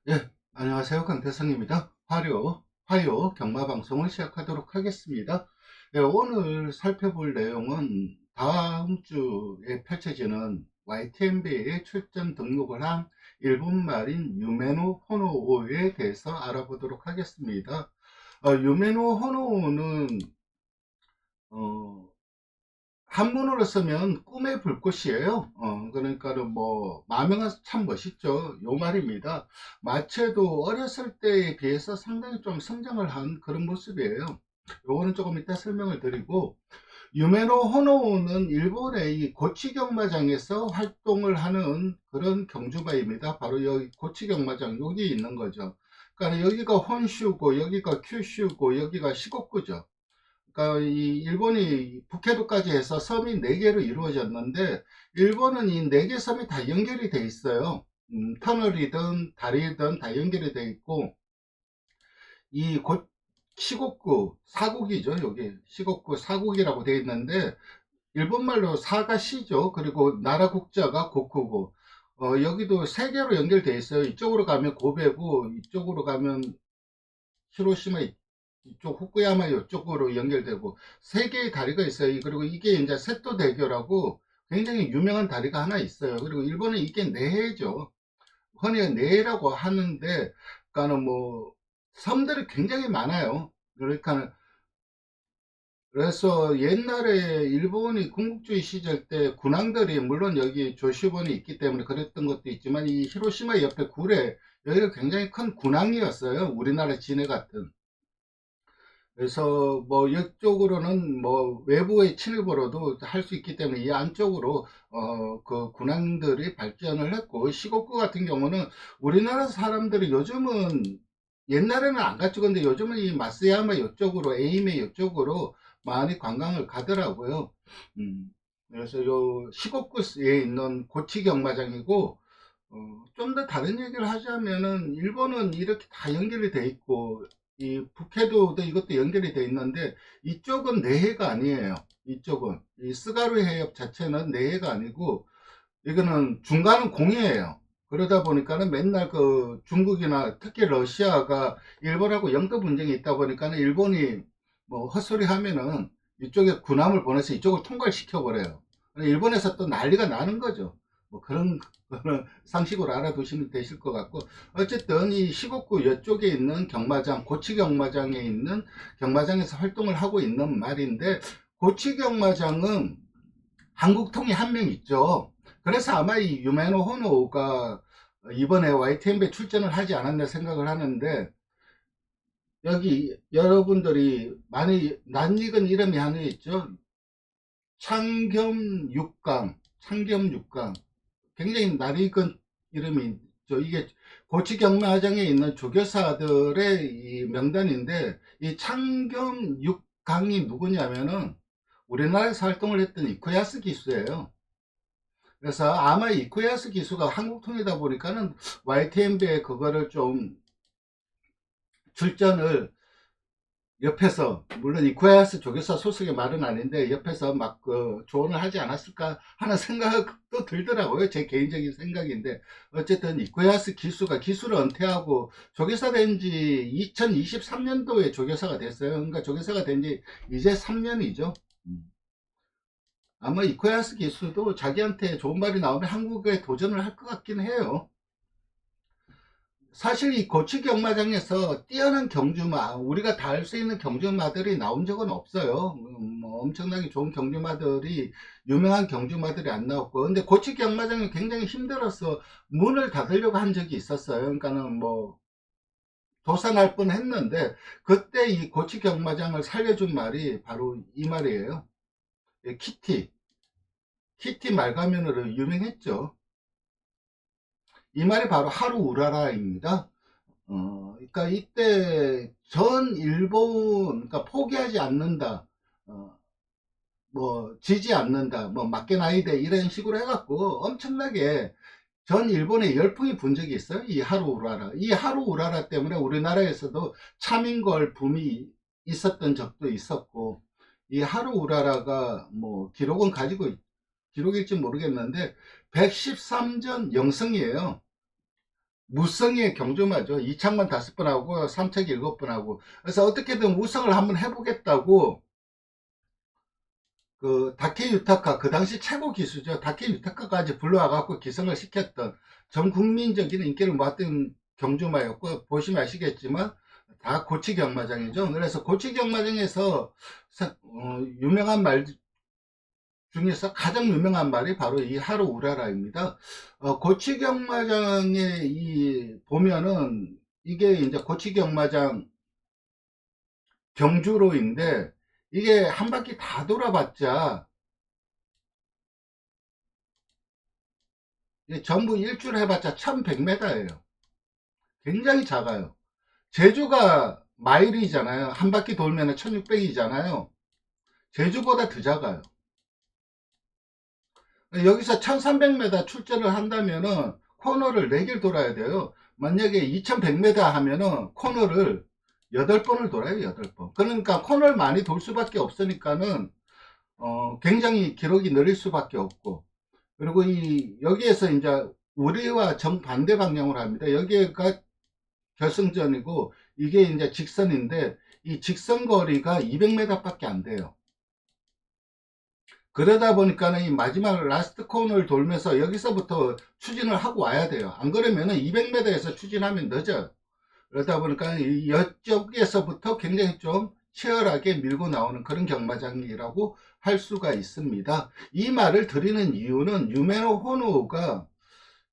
예, 안녕하세요. 강태성입니다. 화요 경마방송을 시작하도록 하겠습니다. 예, 오늘 살펴볼 내용은 다음 주에 펼쳐지는 YTNB에 출전 등록을 한 일본 말인 유메노 호노오에 대해서 알아보도록 하겠습니다. 유메노 호노오는 한문으로 쓰면 꿈의 불꽃이에요. 그러니까는 뭐 마명은 참 멋있죠. 요 말입니다. 마체도 어렸을 때에 비해서 상당히 좀 성장을 한 그런 모습이에요. 요거는 조금 이따 설명을 드리고, 유메노 호노우는 일본의 이 고치 경마장에서 활동을 하는 그런 경주마입니다. 바로 여기 고치 경마장 여기 있는 거죠. 그러니까 여기가 혼슈고 여기가 큐슈고 여기가 시곡구죠. 그러니까 이 일본이 북해도까지 해서 섬이 4개로 이루어졌는데, 일본은 이 4개 섬이 다 연결이 돼 있어요. 터널이든 다리든 다 연결이 돼 있고, 이 시곡구 사국이죠. 여기 시곡구 사국이라고 돼 있는데, 일본말로 사가 시죠. 그리고 나라 국자가 고쿠고, 여기도 3개로 연결돼 있어요. 이쪽으로 가면 고베고, 이쪽으로 가면 히로시마 이쪽 후쿠야마 이쪽으로 연결되고 3개의 다리가 있어요. 그리고 이게 이제 세토 대교라고 굉장히 유명한 다리가 하나 있어요. 그리고 일본은 이게 내해죠. 흔히 내해라고 하는데, 그러니까는 뭐 섬들이 굉장히 많아요. 그러니까 그래서 옛날에 일본이 군국주의 시절 때 군항들이, 물론 여기 조시본이 있기 때문에 그랬던 것도 있지만, 이 히로시마 옆에 구례, 여기가 굉장히 큰 군항이었어요. 우리나라 진해 같은. 그래서 뭐 이쪽으로는 뭐 외부의 침입으로도 할 수 있기 때문에 이 안쪽으로 그 군항들이 발전을 했고, 시곡구 같은 경우는 우리나라 사람들이 요즘은, 옛날에는 안 갔죠. 근데 요즘은 이 마스야마 이쪽으로, 에이메 이쪽으로 많이 관광을 가더라고요. 음, 그래서 요 시곡구에 있는 고치 경마장이고, 좀 더 다른 얘기를 하자면은 일본은 이렇게 다 연결이 돼 있고, 이 북해도도 이것도 연결이 돼 있는데, 이쪽은 내해가 아니에요. 이쪽은 이 스가루 해협 자체는 내해가 아니고, 이거는 중간은 공이에요. 그러다 보니까는 맨날 그 중국이나 특히 러시아가 일본하고 영토 분쟁이 있다 보니까는 일본이 뭐 헛소리 하면은 이쪽에 군함을 보내서 이쪽을 통과시켜 버려요. 일본에서 또 난리가 나는 거죠. 뭐 그런 거는 상식으로 알아두시면 되실 것 같고, 어쨌든 이 시곡구 이쪽에 있는 경마장, 고치 경마장에 있는 경마장에서 활동을 하고 있는 말인데, 고치 경마장은 한국통이 한 명 있죠. 그래서 아마 이 유메노 호노가 이번에 YTNB에 출전을 하지 않았나 생각을 하는데, 여기 여러분들이 많이 낯익은 이름이 하나 있죠. 창겸 육강. 굉장히 낯익은 이름이 있죠. 이게 고치 경마장에 있는 조교사들의 이 명단인데, 이 창겸 육강이 누구냐면은 우리나라에서 활동을 했던 이쿠야스 기수예요. 그래서 아마 이쿠야스 기수가 한국통이다 보니까는 YTNB에 그거를 좀 출전을 옆에서, 물론 이쿠야스 조교사 소속의 말은 아닌데 옆에서 막 그 조언을 하지 않았을까 하는 생각도 들더라고요. 제 개인적인 생각인데, 어쨌든 이쿠야스 기수가 기수를 은퇴하고 조교사 된 지 2023년도에 조교사가 됐어요. 그러니까 조교사가 된 지 이제 3년이죠. 아마 이코야스 기수도 자기한테 좋은 말이 나오면 한국에 도전을 할 것 같긴 해요. 사실 이 고치 경마장에서 뛰어난 경주마, 우리가 다 알 수 있는 경주마들이 나온 적은 없어요. 뭐 엄청나게 좋은 경주마들이, 유명한 경주마들이 안 나왔고, 근데 고치 경마장이 굉장히 힘들어서 문을 닫으려고 한 적이 있었어요. 그러니까는 뭐 도산할 뻔 했는데, 그때 이 고치 경마장을 살려준 말이 바로 이 말이에요. 예, 키티 말가면으로 유명했죠. 이 말이 바로 하루 우라라입니다. 그러니까 이때 전 일본, 그러니까 포기하지 않는다, 어, 뭐 지지 않는다, 뭐 막게나이데 이런 식으로 해갖고 엄청나게 전 일본에 열풍이 분 적이 있어요. 이 하루 우라라. 이 하루 우라라 때문에 우리나라에서도 차민걸 붐이 있었던 적도 있었고, 이 하루 우라라가 뭐 기록은 가지고 기록일지 모르겠는데 113전 영승이에요. 무성의 경주마죠. 이창만 5번 하고 삼척 7번 하고. 그래서 어떻게든 우승을 한번 해보겠다고 그 다케 유타카, 그 당시 최고 기수죠. 다케 유타카까지 불러와갖고 기성을 시켰던, 전 국민적인 인기를 모았던 경주마였고, 보시면 아시겠지만 다 고치 경마장이죠. 그래서 고치 경마장에서 유명한 말 중에서 가장 유명한 말이 바로 이 하루 우라라입니다. 고치 경마장에 보면은 이게 이제 고치 경마장 경주로인데, 이게 한 바퀴 다 돌아봤자 전부 일주를 해봤자 1100m예요. 굉장히 작아요. 제주가 마일이잖아요. 한 바퀴 돌면 1600이잖아요. 제주보다 더 작아요. 여기서 1300m 출제를 한다면은 코너를 4개를 돌아야 돼요. 만약에 2100m 하면은 코너를 8번을 돌아요. 8번. 그러니까 코너를 많이 돌 수밖에 없으니까는 굉장히 기록이 느릴 수밖에 없고, 그리고 여기에서 이제 우리와 정반대 방향으로 합니다. 여기가 결승전이고 이게 이제 직선인데, 이 직선 거리가 200m 밖에 안 돼요. 그러다 보니까는 이 마지막 라스트 코너를 돌면서 여기서부터 추진을 하고 와야 돼요. 안 그러면은 200m에서 추진하면 늦어요. 그러다 보니까 이쪽에서부터 굉장히 좀 치열하게 밀고 나오는 그런 경마장이라고 할 수가 있습니다. 이 말을 드리는 이유는 유메노 호누가,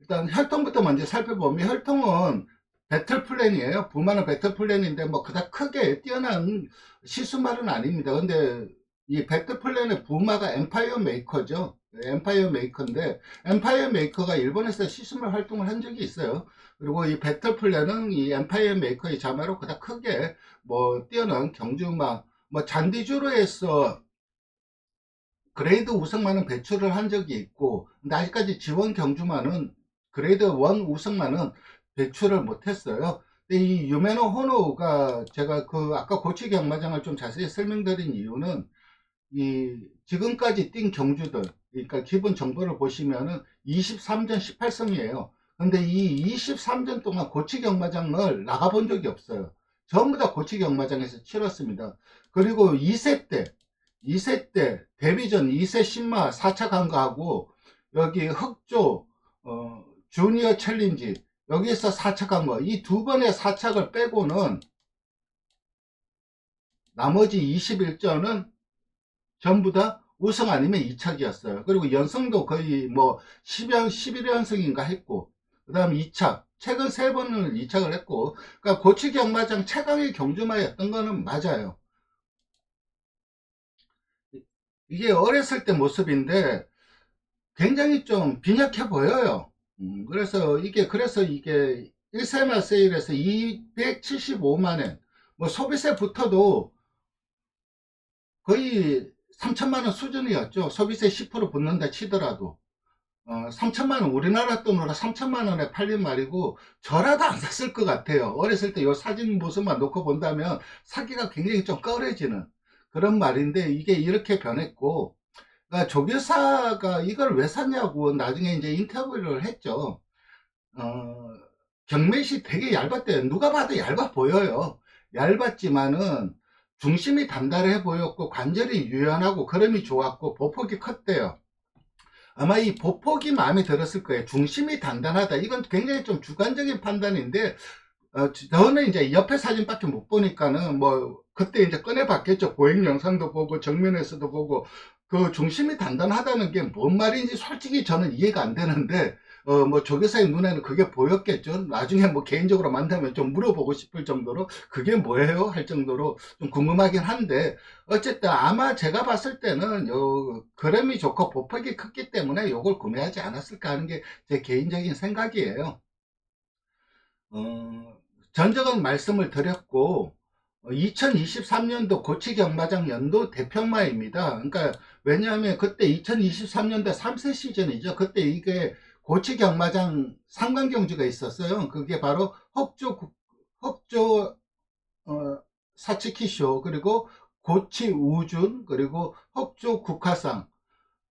일단 혈통부터 먼저 살펴보면, 혈통은 배틀 플랜이에요. 부마는 배틀 플랜인데 뭐 그닥 크게 뛰어난 시수말은 아닙니다. 근데 이 배틀 플랜의 부마가 엠파이어 메이커죠. 엠파이어 메이커인데, 엠파이어 메이커가 일본에서 시스물 활동을 한 적이 있어요. 그리고 이 배틀 플랜은 이 엠파이어 메이커의 자마로 그닥 크게 뭐 뛰어난 경주마, 뭐 잔디주로에서 그레이드 우승만은 배출을 한 적이 있고, 근데 아직까지 지원 경주만은, 그레이드 1 우승만은 배출을 못했어요. 근데 이 유메노 호노가, 제가 그 아까 고치 경마장을 좀 자세히 설명드린 이유는, 이 지금까지 뛴 경주들, 그러니까 기본 정보를 보시면은 23전 18승이에요. 근데 이 23전 동안 고치 경마장을 나가본 적이 없어요. 전부 다 고치 경마장에서 치렀습니다. 그리고 2세 때 데뷔전 2세 신마 4차 간거하고, 여기 흑조 주니어 챌린지 여기에서 4차 간거, 이 두 번의 4착을 빼고는 나머지 21전은 전부 다 우승 아니면 2착이었어요. 그리고 연승도 거의 뭐 10연, 11연승인가 했고, 그 다음 2착, 최근 3번을 2착을 했고, 그러니까 고치 경마장 최강의 경주마였던 거는 맞아요. 이게 어렸을 때 모습인데 굉장히 좀 빈약해 보여요. 그래서 이게 1세마 세일에서 275만엔, 뭐 소비세 붙어도 거의 3천만원 수준이었죠. 소비세 10% 붙는다 치더라도. 3천만원, 우리나라 돈으로 3천만원에 팔린 말이고, 저라도 안 샀을 것 같아요. 어렸을 때 요 사진 모습만 놓고 본다면 사기가 굉장히 좀 꺼려지는 그런 말인데, 이게 이렇게 변했고, 그러니까 조교사가 이걸 왜 샀냐고 나중에 이제 인터뷰를 했죠. 어, 경매시 되게 얇았대요. 누가 봐도 얇아 보여요. 얇았지만은 중심이 단단해 보였고, 관절이 유연하고, 걸음이 좋았고, 보폭이 컸대요. 아마 이 보폭이 마음에 들었을 거예요. 중심이 단단하다. 이건 굉장히 좀 주관적인 판단인데, 저는 이제 옆에 사진밖에 못 보니까는 뭐 그때 이제 꺼내 봤겠죠. 보행 영상도 보고 정면에서도 보고, 그 중심이 단단하다는 게 뭔 말인지 솔직히 저는 이해가 안 되는데, 뭐 조교사의 눈에는 그게 보였겠죠. 나중에 뭐 개인적으로 만나면 좀 물어보고 싶을 정도로 그게 뭐예요 할 정도로 좀 궁금하긴 한데, 어쨌든 아마 제가 봤을 때는 요 그램이 좋고 보폭이 컸기 때문에 요걸 구매하지 않았을까 하는 게 제 개인적인 생각이에요. 어, 전적은 말씀을 드렸고, 2023년도 고치 경마장 연도 대평마입니다. 그러니까 왜냐하면 그때 2023년도 3세 시즌이죠. 그때 이게 고치 경마장 상관 경주가 있었어요. 그게 바로 흑조 사치키쇼, 그리고 고치 우준, 그리고 흑조 국화상,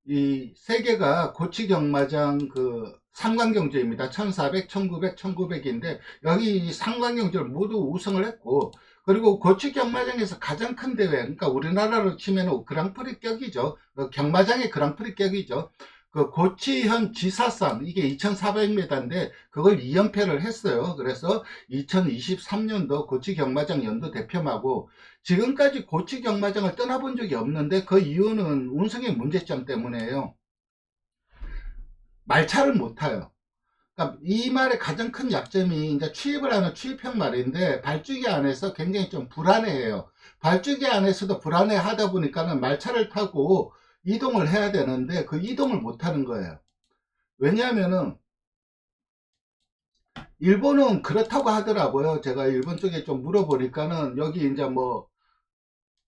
이 세 개가 고치 경마장 그 상관경주입니다. 1400, 1900, 1900인데 여기 이 상관경주를 모두 우승을 했고, 그리고 고추 경마장에서 가장 큰 대회, 그러니까 우리나라로 치면 그랑프리격이죠. 경마장의 그랑프리격이죠. 그 고치현 지사상, 이게 2400m인데 그걸 2연패를 했어요. 그래서 2023년도 고치 경마장 연도 대표마고, 지금까지 고치 경마장을 떠나본 적이 없는데 그 이유는 운성의 문제점 때문에요. 말차를 못 타요. 그러니까 이 말의 가장 큰 약점이 이제 취입을 하는 취입형 말인데, 발주기 안에서 굉장히 좀 불안해해요. 발주기 안에서도 불안해하다 보니까는 말차를 타고 이동을 해야 되는데 그 이동을 못 하는 거예요. 왜냐하면은 일본은 그렇다고 하더라고요. 제가 일본 쪽에 좀 물어보니까는 여기 이제 뭐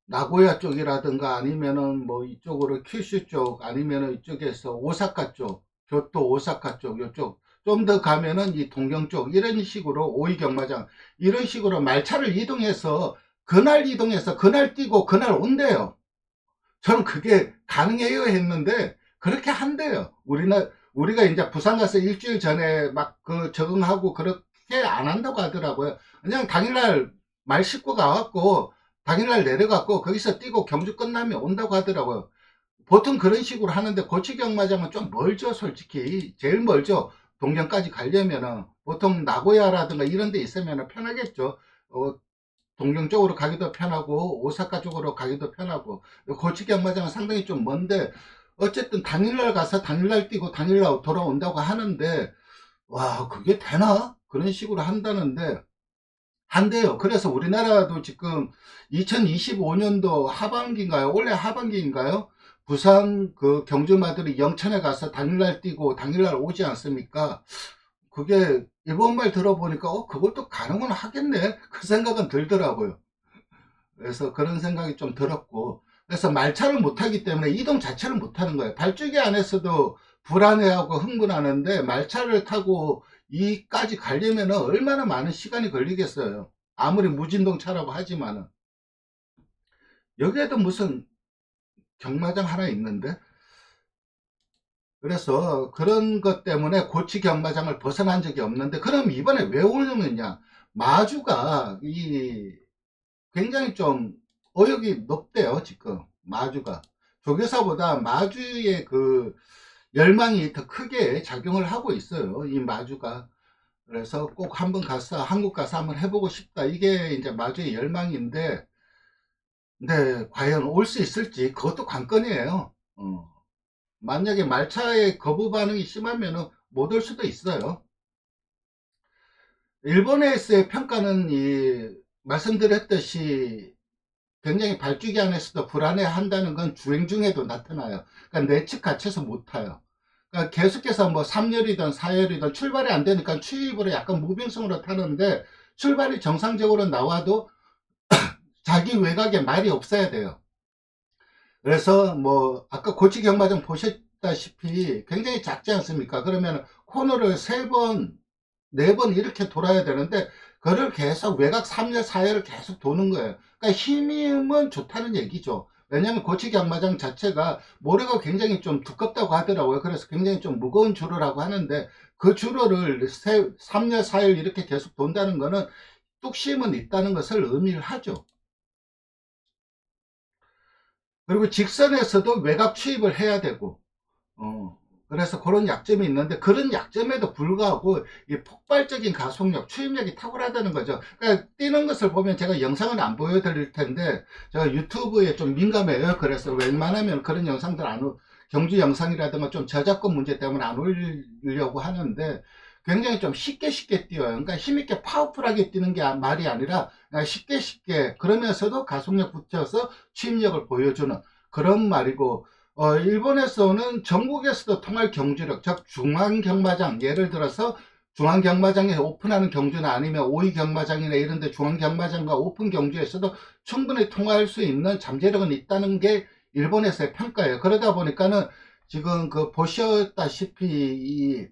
나고야 쪽이라든가 아니면은 뭐 이쪽으로 큐슈 쪽 아니면은 이쪽에서 오사카 쪽, 교토 오사카 쪽 이쪽 좀 더 가면은 이 동경 쪽 이런 식으로 오이 경마장 이런 식으로 말차를 이동해서 그날 이동해서 그날 뛰고 그날 온대요. 저는 그게 가능해요 했는데 그렇게 한대요. 우리가 이제 부산 가서 일주일 전에 막 그 적응하고 그렇게 안 한다고 하더라고요. 그냥 당일날 말 싣고 가갖고 당일날 내려갖고 거기서 뛰고 경주 끝나면 온다고 하더라고요. 보통 그런 식으로 하는데 고치 경마장은 좀 멀죠, 솔직히. 제일 멀죠. 동경까지 가려면은 보통 나고야라든가 이런 데 있으면 편하겠죠. 동경 쪽으로 가기도 편하고 오사카 쪽으로 가기도 편하고, 고치 경마장은 상당히 좀 먼데 어쨌든 당일날 가서 당일날 뛰고 당일날 돌아온다고 하는데, 와 그게 되나? 그런 식으로 한다는데 한대요. 그래서 우리나라도 지금 2025년도 하반기인가요? 올해 하반기인가요? 부산 그 경주마들이 영천에 가서 당일날 뛰고 당일날 오지 않습니까? 그게 일본 말 들어보니까 그것도 가능은 하겠네 그 생각은 들더라고요. 그래서 그런 생각이 좀 들었고, 그래서 말차를 못하기 때문에 이동 자체를 못하는 거예요. 발주기 안에서도 불안해하고 흥분하는데 말차를 타고 이까지 가려면 얼마나 많은 시간이 걸리겠어요. 아무리 무진동 차라고 하지만은. 여기에도 무슨 경마장 하나 있는데, 그래서 그런 것 때문에 고치 경마장을 벗어난 적이 없는데, 그럼 이번에 왜 오느냐? 마주가 굉장히 좀 어역이 높대요. 지금 마주가 조교사보다 마주의 그 열망이 더 크게 작용을 하고 있어요, 이 마주가. 그래서 꼭 한번 가서 한국 가서 한번 해보고 싶다, 이게 이제 마주의 열망인데, 근데 과연 올 수 있을지 그것도 관건이에요. 만약에 말차의 거부 반응이 심하면 못 올 수도 있어요. 일본에서의 평가는 말씀드렸듯이 굉장히 발주기 안에서도 불안해 한다는 건 주행 중에도 나타나요. 그러니까 내측 갇혀서 못 타요. 그러니까 계속해서 뭐 3열이든 4열이든 출발이 안 되니까 추입으로 약간 무빙성으로 타는데, 출발이 정상적으로 나와도 자기 외곽에 말이 없어야 돼요. 그래서 뭐 아까 고치 경마장 보셨다시피 굉장히 작지 않습니까? 그러면 코너를 3번 4번 이렇게 돌아야 되는데 그를 계속 외곽 3열 4열을 계속 도는 거예요. 그러니까 힘은 좋다는 얘기죠. 왜냐하면 고치 경마장 자체가 모래가 굉장히 좀 두껍다고 하더라고요. 그래서 굉장히 좀 무거운 주로라고 하는데, 그 주로를 3열 4열 이렇게 계속 돈다는 거는 뚝심은 있다는 것을 의미를 하죠. 그리고 직선에서도 외곽 추입을 해야 되고, 그래서 그런 약점이 있는데, 그런 약점에도 불구하고 이 폭발적인 가속력, 추입력이 탁월하다는 거죠. 그러니까 뛰는 것을 보면 제가 영상은 안 보여드릴 텐데, 제가 유튜브에 좀 민감해요. 그래서 웬만하면 그런 영상들 경주 영상이라든가 좀 저작권 문제 때문에 안 올리려고 하는데, 굉장히 좀 쉽게 뛰어요. 그러니까 힘있게 파워풀하게 뛰는 게 말이 아니라 그냥 쉽게 그러면서도 가속력 붙여서 추입력을 보여주는 그런 말이고, 일본에서는 전국에서도 통할 경주력, 즉 중앙경마장, 예를 들어서 중앙경마장에 오픈하는 경주나 아니면 오이 경마장이나 이런 데 중앙경마장과 오픈 경주에서도 충분히 통할 수 있는 잠재력은 있다는 게 일본에서의 평가예요. 그러다 보니까는 지금 그 보셨다시피 이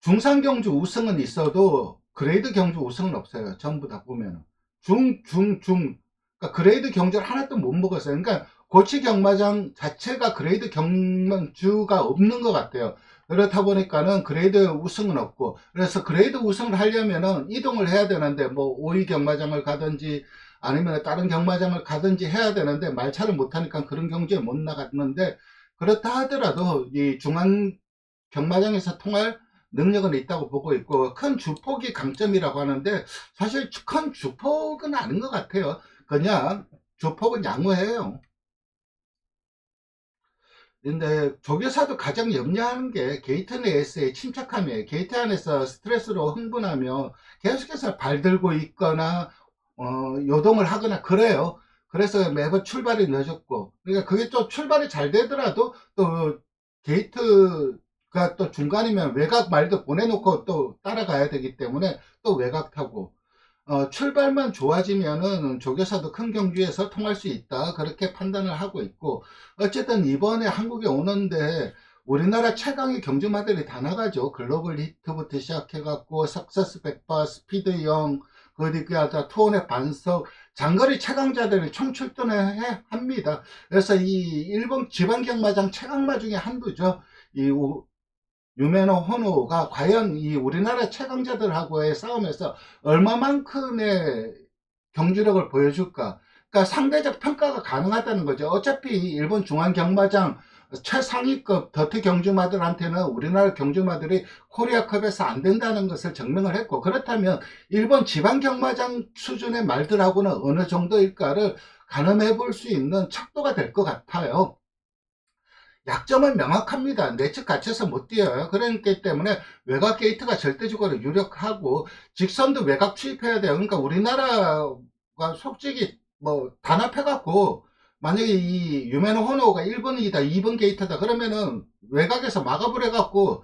중상경주 우승은 있어도 그레이드 경주 우승은 없어요. 전부 다 보면은 그러니까 그레이드 경주를 하나도 못 먹었어요. 그러니까 고치 경마장 자체가 그레이드 경주가 없는 것 같아요. 그렇다 보니까는 그레이드 우승은 없고, 그래서 그레이드 우승을 하려면은 이동을 해야 되는데, 뭐 5위 경마장을 가든지 아니면 다른 경마장을 가든지 해야 되는데, 말차를 못하니까 그런 경주에 못 나갔는데, 그렇다 하더라도 이 중앙 경마장에서 통할 능력은 있다고 보고 있고, 큰 주폭이 강점이라고 하는데 사실 큰 주폭은 아닌 것 같아요. 그냥 주폭은 양호해요. 근데 조교사도 가장 염려하는 게 게이트 내에서의 침착함이에요. 게이트 안에서 스트레스로 흥분하며 계속해서 발 들고 있거나 요동을 하거나 그래요. 그래서 매번 출발이 늦었고, 그러니까 그게 또 출발이 잘 되더라도 또 게이트가 또 중간이면 외곽 말도 보내놓고 또 따라가야 되기 때문에 또 외곽 타고, 출발만 좋아지면은 조교사도 큰 경주에서 통할 수 있다, 그렇게 판단을 하고 있고, 어쨌든 이번에 한국에 오는데 우리나라 최강의 경주마들이 다 나가죠. 글로벌 히트부터 시작해갖고 석세스 백파, 스피드 영, 그리고 투혼의 반석, 장거리 최강자들이 총출동을 합니다. 그래서 이 일본 지방경마장 최강마 중에 한두죠. 이 유메노 호노가 과연 이 우리나라 최강자들하고의 싸움에서 얼마만큼의 경주력을 보여줄까? 그러니까 상대적 평가가 가능하다는 거죠. 어차피 일본 중앙경마장 최상위급 더티 경주마들한테는 우리나라 경주마들이 코리아컵에서 안 된다는 것을 증명을 했고, 그렇다면 일본 지방경마장 수준의 말들하고는 어느 정도일까를 가늠해 볼 수 있는 척도가 될 것 같아요. 약점은 명확합니다. 내측 갇혀서 못 뛰어요. 그렇기 때문에 외곽 게이트가 절대적으로 유력하고, 직선도 외곽 투입해야 돼요. 그러니까 우리나라가 솔직히 뭐 단합해갖고 만약에 이 유메노 호노가 1번이다 2번 게이트다 그러면은 외곽에서 막아버려갖고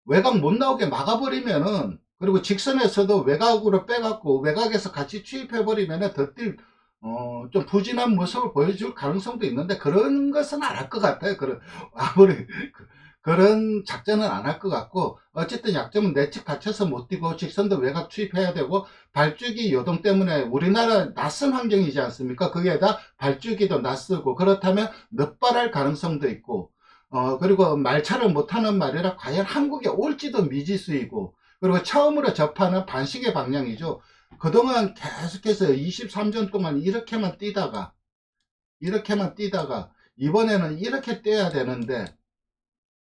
외곽 못 나오게 막아버리면은, 그리고 직선에서도 외곽으로 빼갖고 외곽에서 같이 취입해버리면은 좀 부진한 모습을 보여줄 가능성도 있는데, 그런 것은 안 할 것 같아요. 아무리, 그런 작전은 안 할 것 같고, 어쨌든 약점은 내측 갇혀서 못 뛰고, 직선도 외곽 투입해야 되고, 발주기 요동 때문에 우리나라 낯선 환경이지 않습니까? 거기에다 발주기도 낯설고, 그렇다면 늑발할 가능성도 있고, 그리고 말차를 못하는 말이라 과연 한국에 올지도 미지수이고, 그리고 처음으로 접하는 반식의 방향이죠. 그동안 계속해서 23전 동안 이렇게만 뛰다가 이번에는 이렇게 뛰어야 되는데,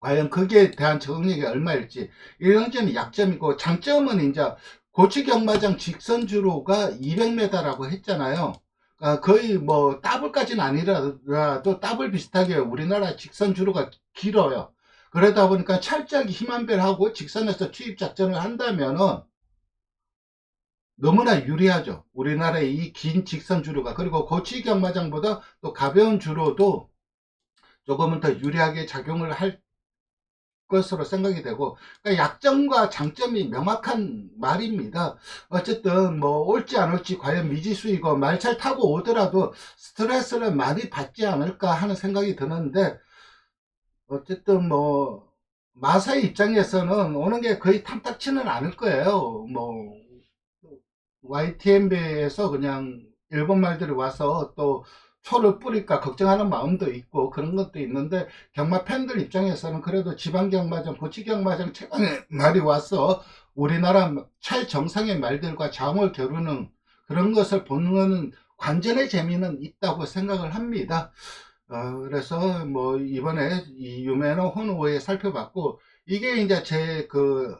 과연 거기에 대한 적응력이 얼마일지. 이런 점이 약점이고, 장점은 이제 고치 경마장 직선 주로가 200m라고 했잖아요. 거의 뭐 더블까지는 아니라도 더블 비슷하게 우리나라 직선 주로가 길어요. 그러다 보니까 찰짝이 힘한별하고 직선에서 추입 작전을 한다면은 너무나 유리하죠. 우리나라의 이 긴 직선 주로가. 그리고 고치 경마장보다 또 가벼운 주로도 조금은 더 유리하게 작용을 할 것으로 생각이 되고, 그러니까 약점과 장점이 명확한 말입니다. 어쨌든 뭐 올지 안 올지 과연 미지수이고, 말잘 타고 오더라도 스트레스를 많이 받지 않을까 하는 생각이 드는데, 어쨌든 뭐 마사의 입장에서는 오는 게 거의 탐탁치는 않을 거예요. 뭐 YTNB에서 그냥 일본 말들이 와서 또 초를 뿌릴까 걱정하는 마음도 있고 그런 것도 있는데, 경마 팬들 입장에서는 그래도 지방 경마장, 고치 경마장 최강의 말이 와서 우리나라 최정상의 말들과 장을 겨루는 그런 것을 보는 관전의 재미는 있다고 생각을 합니다. 그래서 뭐 이번에 이 유메노 호노에 살펴봤고, 이게 이제 제그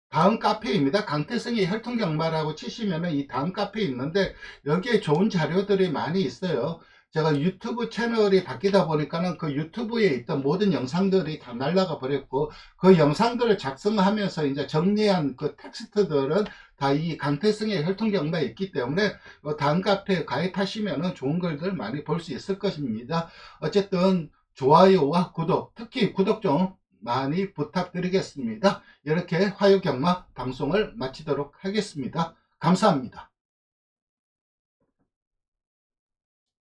다음 카페입니다. 강태성의 혈통경마라고 치시면은 이 다음 카페에 있는데, 여기에 좋은 자료들이 많이 있어요. 제가 유튜브 채널이 바뀌다 보니까는 그 유튜브에 있던 모든 영상들이 다 날라가 버렸고, 그 영상들을 작성하면서 이제 정리한 그 텍스트들은 다 이 강태성의 혈통경마에 있기 때문에 다음 카페에 가입하시면은 좋은 글들 많이 볼 수 있을 것입니다. 어쨌든 좋아요와 구독, 특히 구독 좀 많이 부탁드리겠습니다. 이렇게 화요경마 방송을 마치도록 하겠습니다. 감사합니다.